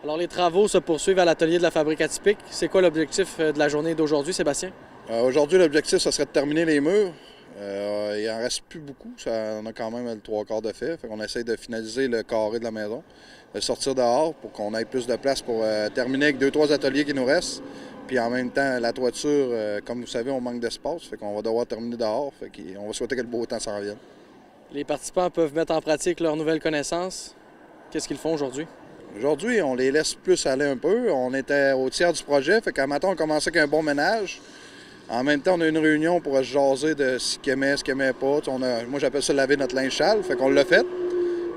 Alors, les travaux se poursuivent à l'atelier de la fabrique atypique. C'est quoi l'objectif de la journée d'aujourd'hui, Sébastien? Aujourd'hui, l'objectif, ce serait de terminer les murs. Il en reste plus beaucoup. On a quand même le 3/4 de fait. On essaie de finaliser le carré de la maison, de sortir dehors pour qu'on ait plus de place pour terminer avec 2-3 ateliers qui nous restent. Puis en même temps, la toiture, comme vous savez, on manque d'espace. Fait qu'on va devoir terminer dehors. On va souhaiter que le beau temps s'en revienne. Les participants peuvent mettre en pratique leurs nouvelles connaissances. Qu'est-ce qu'ils font aujourd'hui? Aujourd'hui, on les laisse plus aller un peu. On était au tiers du projet. Fait qu'à matin, on commençait avec un bon ménage. En même temps, on a une réunion pour se jaser de ce qu'ils aimaient, ce qu'ils n'aimaient pas. Moi, j'appelle ça laver notre linge sale. Fait qu'on l'a fait.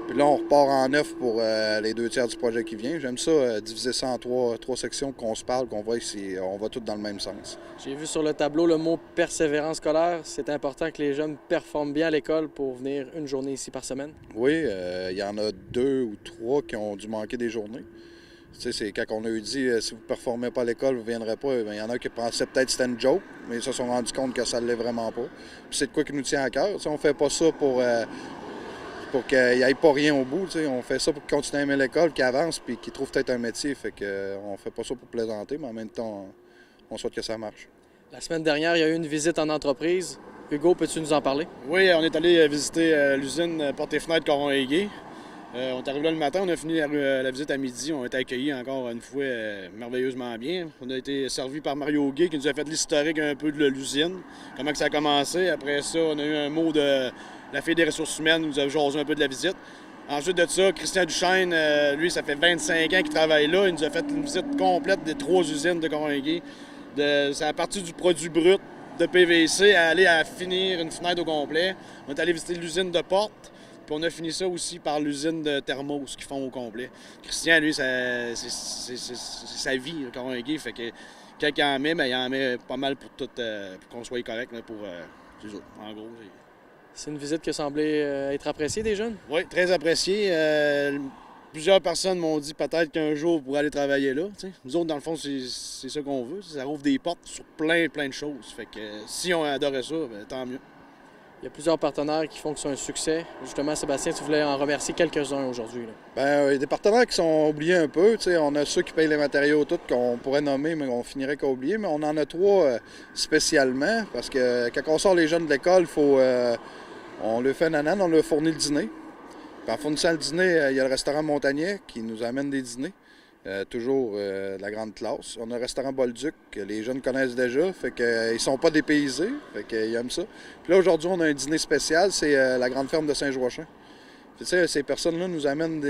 Puis là, on repart en neuf pour les 2 tiers du projet qui vient. J'aime ça, diviser ça en trois sections, qu'on se parle, qu'on voit si on va tous dans le même sens. J'ai vu sur le tableau le mot persévérance scolaire. C'est important que les jeunes performent bien à l'école pour venir une journée ici par semaine. Oui, il y en a 2 ou 3 qui ont dû manquer des journées. Tu sais, c'est quand on a eu dit si vous ne performez pas à l'école, vous ne viendrez pas. Il y en a qui pensaient peut-être que c'était une joke, mais ils se sont rendus compte que ça ne l'est vraiment pas. Puis c'est de quoi qui nous tient à cœur. On ne fait pas ça pour qu'il n'y ait pas rien au bout. On fait ça pour qu'ils continuent à aimer l'école, qu'ils avancent puis qu'ils trouvent peut-être un métier. Fait que, on fait pas ça pour plaisanter, mais en même temps, on souhaite que ça marche. La semaine dernière, il y a eu une visite en entreprise. Hugo, peux-tu nous en parler? Oui, on est allé visiter l'usine Portes et Fenêtres Coron-Higuet. On est arrivé là le matin, on a fini la visite à midi. On a été accueillis encore une fois merveilleusement bien. On a été servi par Mario Guay qui nous a fait l'historique un peu de l'usine, comment que ça a commencé. Après ça, on a eu un mot de la fille des ressources humaines, qui nous a jasé un peu de la visite. Ensuite de ça, Christian Duchesne, lui, ça fait 25 ans qu'il travaille là. Il nous a fait une visite complète des 3 usines de Coron-Higuet. C'est à partir du produit brut de PVC à aller à finir une fenêtre au complet. On est allé visiter l'usine de portes. Puis on a fini ça aussi par l'usine de thermos qu'ils font au complet. Christian, lui, c'est sa vie, le Coron-Higuet. Fait que quand il en met, il en met pas mal pour tout, pour qu'on soit correct. Là, c'est ça, en gros. C'est une visite qui a semblé être appréciée des jeunes? Oui, très appréciée. Plusieurs personnes m'ont dit peut-être qu'un jour, pour aller travailler là. T'sais. Nous autres, dans le fond, c'est ça qu'on veut. Ça ouvre des portes sur plein de choses. Fait que si on adorait ça, bien, tant mieux. Il y a plusieurs partenaires qui font que c'est un succès. Justement, Sébastien, tu voulais en remercier quelques-uns aujourd'hui. Il y a des partenaires qui sont oubliés un peu. On a ceux qui payent les matériaux, tout qu'on pourrait nommer, mais on finirait qu'à oublier. Mais on en a 3 spécialement, parce que quand on sort les jeunes de l'école, on leur fait nanan, on leur fournit le dîner. Puis en fournissant le dîner, il y a le restaurant Montagnet qui nous amène des dîners. Toujours de la grande classe. On a le restaurant Bolduc que les jeunes connaissent déjà, fait qu'ils ne sont pas dépaysés, fait qu'ils aiment ça. Puis là, aujourd'hui, on a un dîner spécial, c'est la grande ferme de Saint-Joachim. Ces personnes-là nous amènent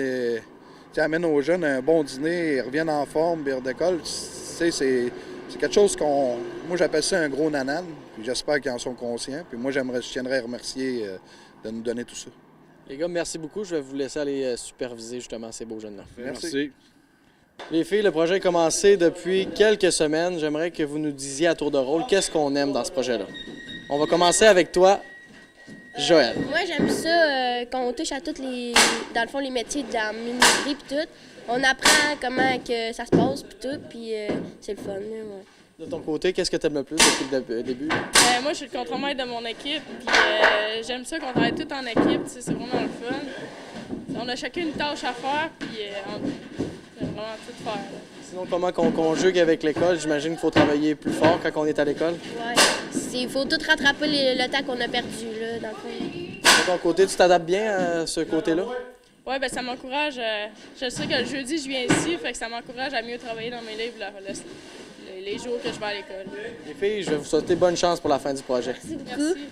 amènent aux jeunes un bon dîner, ils reviennent en forme, ils redécollent. C'est quelque chose moi, j'appelle ça un gros nanan, puis j'espère qu'ils en sont conscients. Puis moi, je tiendrais à remercier de nous donner tout ça. Les gars, merci beaucoup. Je vais vous laisser aller superviser justement ces beaux jeunes-là. Merci. Les filles, le projet a commencé depuis quelques semaines. J'aimerais que vous nous disiez à tour de rôle qu'est-ce qu'on aime dans ce projet-là. On va commencer avec toi, Joël. Moi, j'aime ça quand on touche à dans le fond, les métiers de la menuiserie puis tout. On apprend comment que ça se passe puis tout, puis c'est le fun. Là, ouais. De ton côté, qu'est-ce que tu aimes le plus depuis le début? Moi, je suis le contremaître de mon équipe, puis j'aime ça qu'on travaille tout en équipe, c'est vraiment le fun. On a chacun une tâche à faire, puis on peut vraiment tout faire. Là. Sinon, comment qu'on conjugue avec l'école? J'imagine qu'il faut travailler plus fort quand on est à l'école. Ouais, il faut tout rattraper le temps qu'on a perdu, là, dans le fond. De ton côté, tu t'adaptes bien à ce côté-là? Oui, bien, ça m'encourage. Je sais que le jeudi, je viens ici, fait que ça m'encourage à mieux travailler dans mes livres les jours que je vais à l'école. Les filles, je vais vous souhaiter bonne chance pour la fin du projet. Merci beaucoup. Merci.